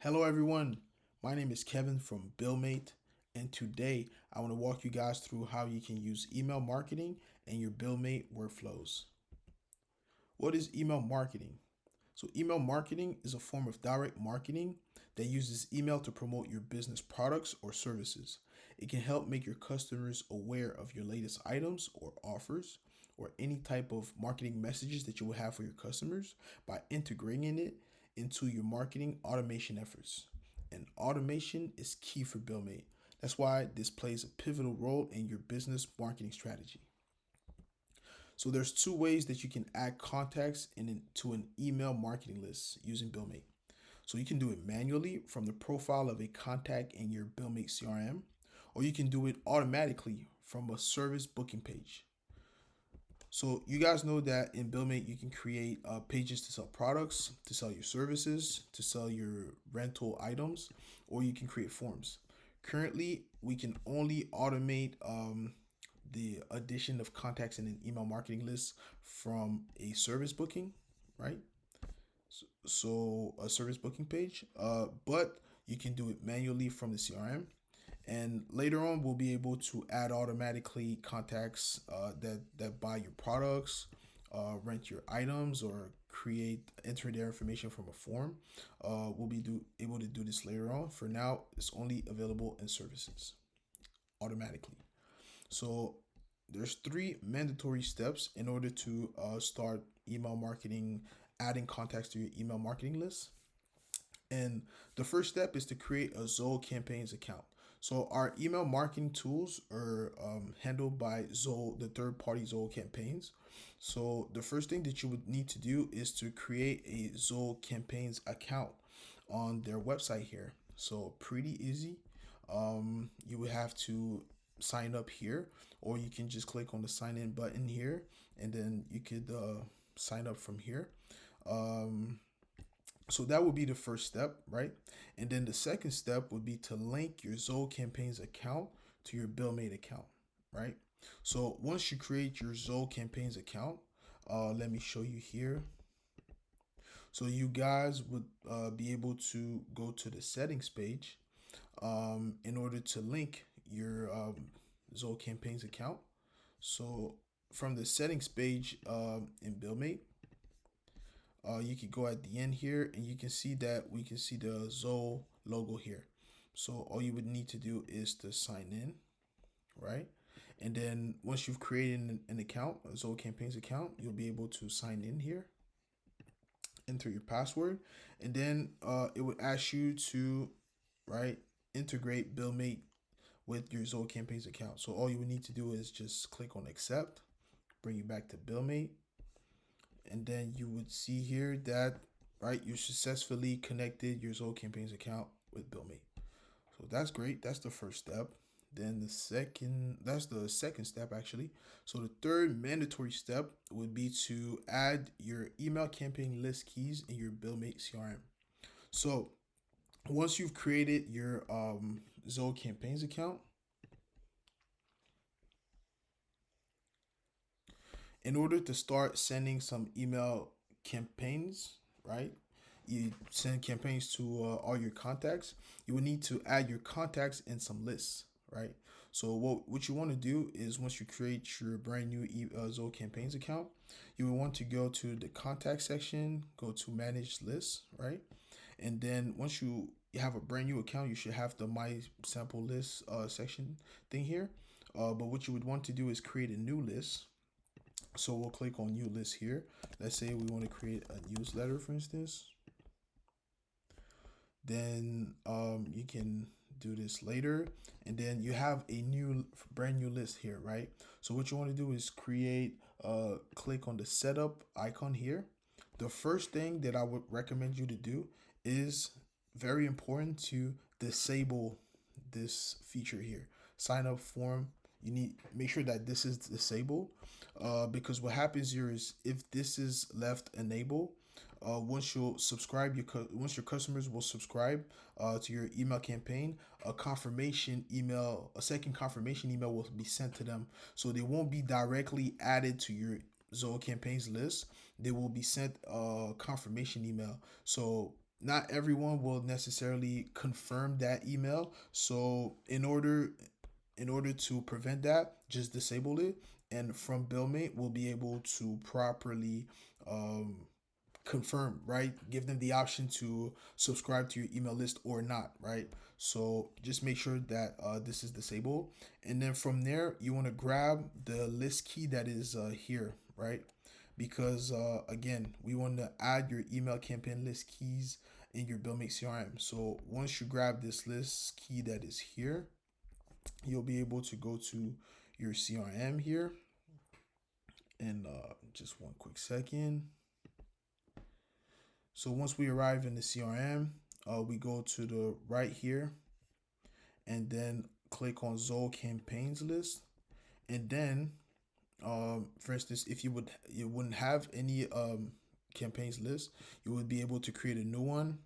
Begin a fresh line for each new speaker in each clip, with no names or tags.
Hello, everyone. My name is Kevin from Billmate, and today I want to walk you guys through how you can use email marketing in your Billmate workflows. What is email marketing? So, email marketing is a form of direct marketing that uses email to promote your business products or services. It can help make your customers aware of your latest items or offers or any type of marketing messages that you will have for your customers by integrating it into your marketing automation efforts. And automation is key for Billmate. That's why this plays a pivotal role in your business marketing strategy. So there's two ways that you can add contacts into an email marketing list using Billmate. So you can do it manually from the profile of a contact in your Billmate CRM, or you can do it automatically from a service booking page. So you guys know that in Billmate you can create pages to sell products, to sell your services, to sell your rental items, or you can create forms. Currently, we can only automate the addition of contacts in an email marketing list from a service booking, right? So a service booking page, but you can do it manually from the CRM. And later on, we'll be able to add automatically contacts that buy your products, rent your items, or enter their information from a form. We'll be able to do this later on. For now, it's only available in services automatically. So there's three mandatory steps in order to start email marketing, adding contacts to your email marketing list. And the first step is to create a Zoho Campaigns account. So our email marketing tools are handled by Zoho, the third party Zoho Campaigns. So the first thing that you would need to do is to create a Zoho Campaigns account on their website here. So pretty easy. You would have to sign up here, or you can just click on the sign in button here, and then you could sign up from here. Um, so that would be the first step, right? And then the second step would be to link your Zoho Campaigns account to your Billmate account, right? So once you create your Zoho Campaigns account, let me show you here. So you guys would be able to go to the settings page in order to link your Zoho Campaigns account. So from the settings page in Billmate, you could go at the end here and you can see that we can see the Zoho logo here. So all you would need to do is to sign in, right? And then once you've created an account, a Zoho Campaigns account, you'll be able to sign in here, enter your password, and then it would ask you to, right, integrate Billmate with your Zoho Campaigns account. So all you would need to do is just click on accept, bring you back to Billmate, and then you would see here that, right, you successfully connected your Zoho Campaigns account with Billmate. So that's great. That's the first step. Then that's the second step actually. So the third mandatory step would be to add your email campaign list keys in your Billmate CRM. So once you've created your Zoho Campaigns account, in order to start sending some email campaigns, right? You send campaigns to all your contacts. You will need to add your contacts in some lists, right? So what you want to do is once you create your brand new Zoho Campaigns account, you will want to go to the contact section, go to manage lists, right? And then once you have a brand new account, you should have the my sample list section thing here. But what you would want to do is create a new list. So we'll click on new list here. Let's say we want to create a newsletter, for instance. Then you can do this later, and then you have a brand new list here, right? So what you want to do is click on the setup icon here. The first thing that I would recommend you to do is very important to disable this feature here. Sign up form. You need make sure that this is disabled, because what happens here is if this is left enabled, once your customers will subscribe to your email campaign, a second confirmation email will be sent to them, so they won't be directly added to your Zoho Campaigns list. They will be sent a confirmation email. So not everyone will necessarily confirm that email. So in order to prevent that, just disable it. And from Billmate, we'll be able to properly um, confirm, right? Give them the option to subscribe to your email list or not, right? So just make sure that this is disabled. And then from there, you want to grab the list key that is here, right? Because again, we want to add your email campaign list keys in your Billmate CRM. So once you grab this list key that is here, you'll be able to go to your CRM here. And just one quick second. So once we arrive in the CRM, we go to the right here and then click on Zoll campaigns list. And then, for instance, if you wouldn't have any campaigns list, you would be able to create a new one,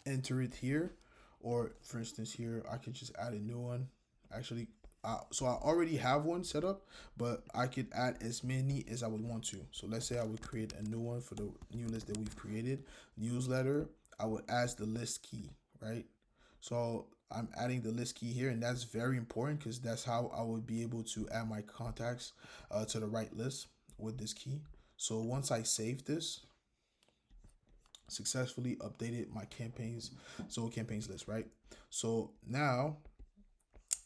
enter it here, or for instance here, I could just add a new one. Actually, so I already have one set up, but I could add as many as I would want to. So let's say I would create a new one for the new list that we've created. Newsletter, I would add the list key, right? So I'm adding the list key here, and that's very important because that's how I would be able to add my contacts to the right list with this key. So once I save this, successfully updated my campaigns, so campaigns list, right? So now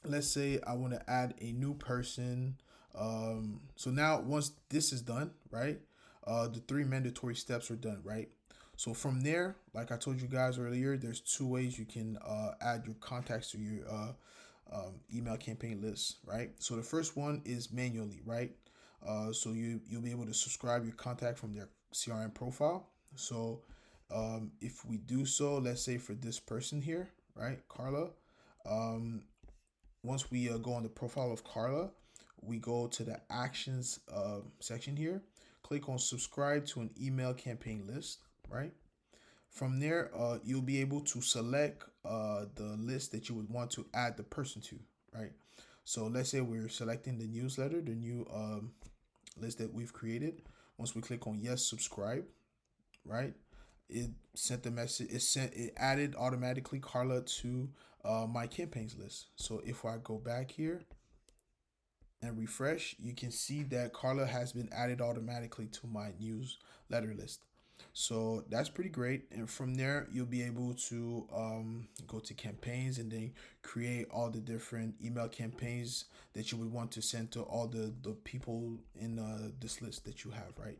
let's say I want to add a new person. So now once this is done, right? The three mandatory steps are done, right? So from there, like I told you guys earlier, there's two ways you can add your contacts to your email campaign list, right? So the first one is manually, right? So you'll be able to subscribe your contact from their CRM profile. So if we do so, let's say for this person here, right, Carla, um, once we go on the profile of Carla, we go to the actions section here, click on subscribe to an email campaign list, right? From there, you'll be able to select the list that you would want to add the person to, right? So let's say we're selecting the newsletter, the new list that we've created. Once we click on yes, subscribe, right? It sent the message. It added automatically Carla to my campaigns list. So if I go back here and refresh, you can see that Carla has been added automatically to my newsletter list. So that's pretty great. And from there, you'll be able to go to campaigns and then create all the different email campaigns that you would want to send to all the people in this list that you have, right?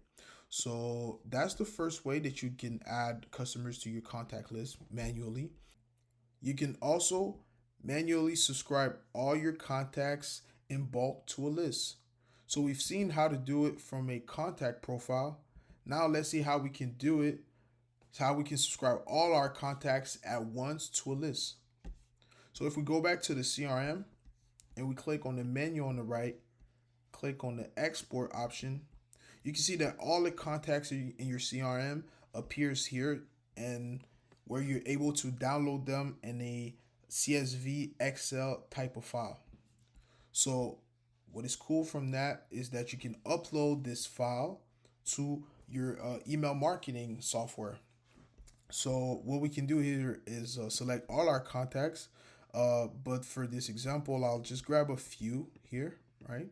So that's the first way that you can add customers to your contact list manually. You can also manually subscribe all your contacts in bulk to a list. So we've seen how to do it from a contact profile. Now let's see how we can do it. It's how we can subscribe all our contacts at once to a list. So if we go back to the CRM and we click on the menu on the right, click on the export option, you can see that all the contacts in your CRM appears here, and where you're able to download them in a CSV Excel type of file. So what is cool from that is that you can upload this file to your email marketing software. So what we can do here is select all our contacts, but for this example, I'll just grab a few here, right?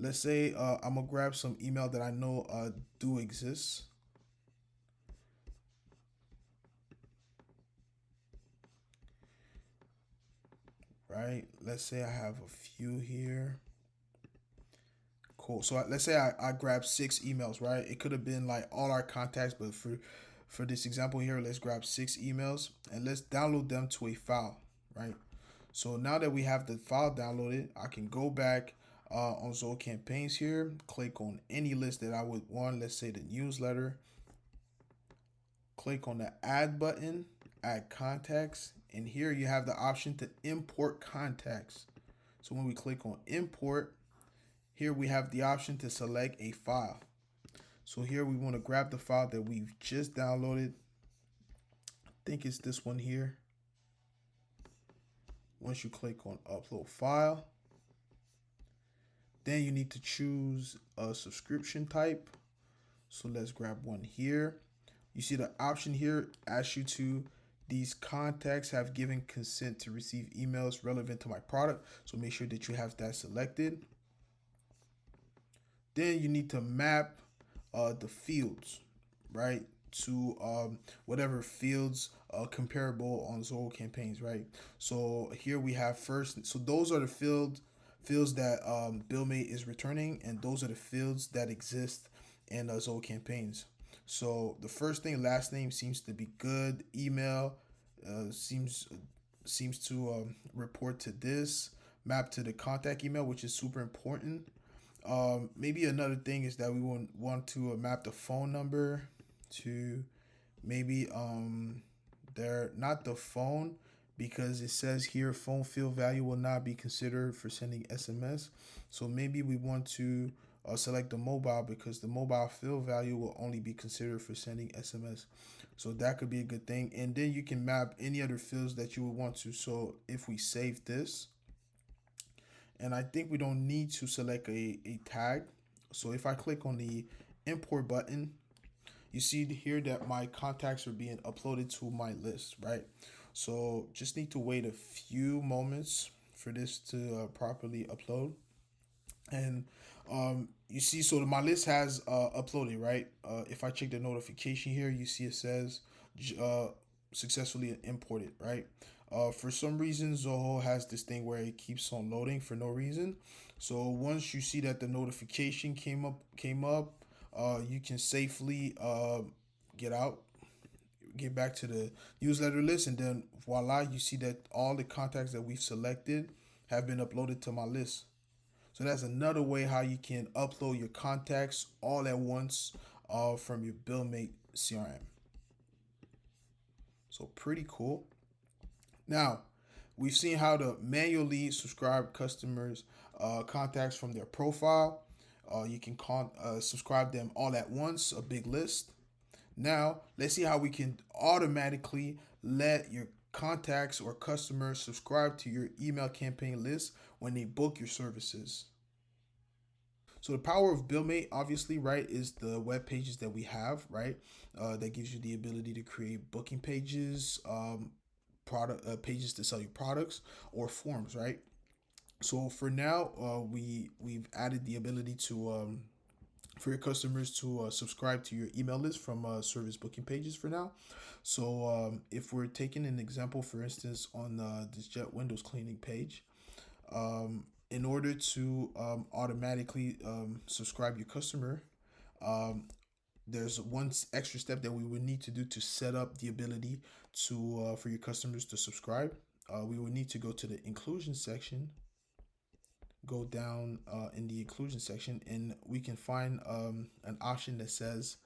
Let's say I'm gonna grab some email that I know do exist. Right? Let's say I have a few here. Cool. So let's say I grab 6 emails, right? It could have been like all our contacts, but for this example here, let's grab 6 emails and let's download them to a file, right? So now that we have the file downloaded, I can go back on Zoll campaigns here, click on any list that I would want. Let's say the newsletter. Click on the add button, add contacts, and here you have the option to import contacts. So when we click on import, here we have the option to select a file. So here we want to grab the file that we've just downloaded. I think it's this one here. Once you click on upload file, then you need to choose a subscription type. So let's grab one here. You see the option here asks you to, these contacts have given consent to receive emails relevant to my product. So make sure that you have that selected. Then you need to map the fields, right, to whatever fields comparable on Zoho campaigns, right? So here we have first. So those are the fields that Billmate is returning, and those are the fields that exist in Zoho campaigns. So the first thing, last name seems to be good. Email seems to report to this. Map to the contact email, which is super important. Maybe another thing is that we want to map the phone number to maybe they're not the phone, because it says here phone field value will not be considered for sending SMS. So maybe we want to select the mobile, because the mobile field value will only be considered for sending SMS. So that could be a good thing. And then you can map any other fields that you would want to. So if we save this, and I think we don't need to select a tag. So if I click on the import button, you see here that my contacts are being uploaded to my list, right? So just need to wait a few moments for this to properly upload. And you see, so my list has uploaded, right? If I check the notification here, you see it says uh, successfully imported, right? For some reason, Zoho has this thing where it keeps on loading for no reason. So once you see that the notification came up, you can safely get out, get back to the newsletter list, and then voila, you see that all the contacts that we've selected have been uploaded to my list. So that's another way how you can upload your contacts all at once from your Billmate CRM. So pretty cool. Now, we've seen how to manually subscribe customers' contacts from their profile. You can subscribe them all at once, a big list. Now, let's see how we can automatically let your contacts or customers subscribe to your email campaign list when they book your services. So the power of Billmate, obviously, right, is the web pages that we have, right? That gives you the ability to create booking pages, product pages to sell your products, or forms, right? So for now, we've added the ability to for your customers to subscribe to your email list from service booking pages for now. So if we're taking an example, for instance, on this Jet Windows cleaning page, in order to automatically subscribe your customer, um, there's one extra step that we would need to do to set up the ability to for your customers to subscribe. We would need to go to the inclusion section, go down in the inclusion section, and we can find an option that says,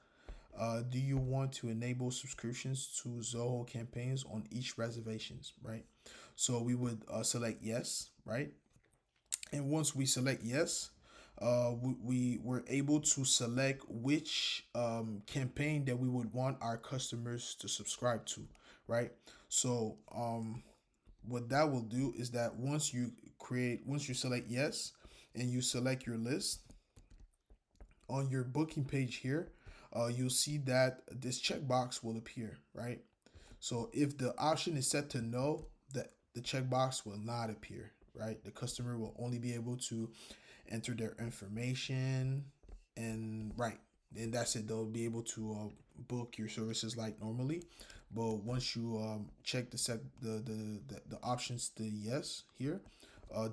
do you want to enable subscriptions to Zoho campaigns on each reservations, right? So we would select yes, right? And once we select yes, we were able to select which campaign that we would want our customers to subscribe to, right? So what that will do is that once you select yes and you select your list on your booking page here, you'll see that this checkbox will appear, right? So if the option is set to no, the checkbox will not appear, right? The customer will only be able to enter their information, and right, and that's it. They'll be able to book your services like normally. But once you check the options to yes here,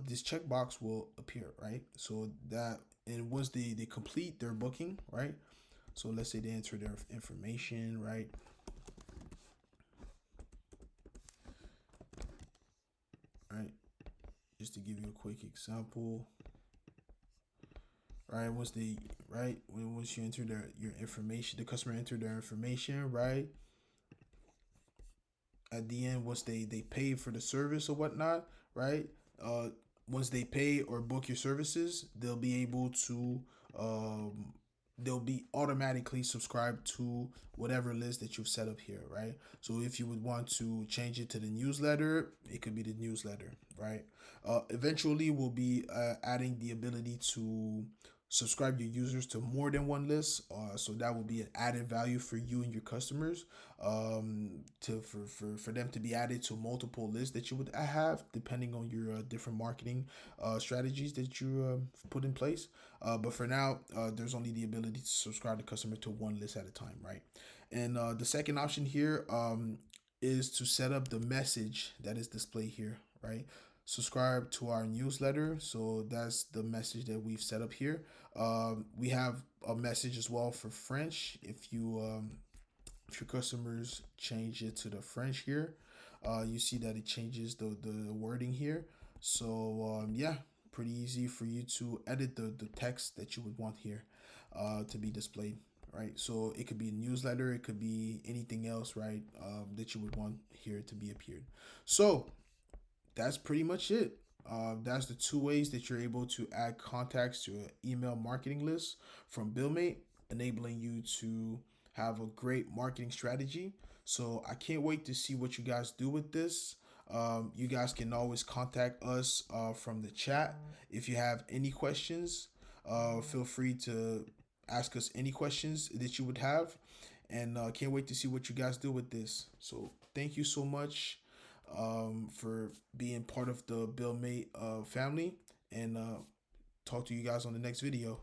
this checkbox will appear, right? So that, and once they complete their booking, right? So let's say they enter their information, right? Right. Just to give you a quick example, right? Once you enter your information, the customer entered their information, right? At the end, once they pay for the service or whatnot, right? Uh, Once they pay or book your services, they'll be able to um, they'll be automatically subscribed to whatever list that you've set up here, right? So if you would want to change it to the newsletter, it could be the newsletter, right? Eventually, we'll be adding the ability to subscribe your users to more than one list. So that will be an added value for you and your customers, for them to be added to multiple lists that you would have, depending on your different marketing strategies that you put in place. But for now, there's only the ability to subscribe the customer to one list at a time, right? And the second option here is to set up the message that is displayed here, right? Subscribe to our newsletter. So that's the message that we've set up here. We have a message as well for French. If your customers change it to the French here, you see that it changes the wording here. So yeah, pretty easy for you to edit the text that you would want here to be displayed, right? So it could be a newsletter, it could be anything else, right? That you would want here to be appeared. So that's pretty much it. That's the two ways that you're able to add contacts to an email marketing list from Billmate, enabling you to have a great marketing strategy. So I can't wait to see what you guys do with this. You guys can always contact us from the chat. If you have any questions, feel free to ask us any questions that you would have. And can't wait to see what you guys do with this. So thank you so much for being part of the Billmate family, and talk to you guys on the next video.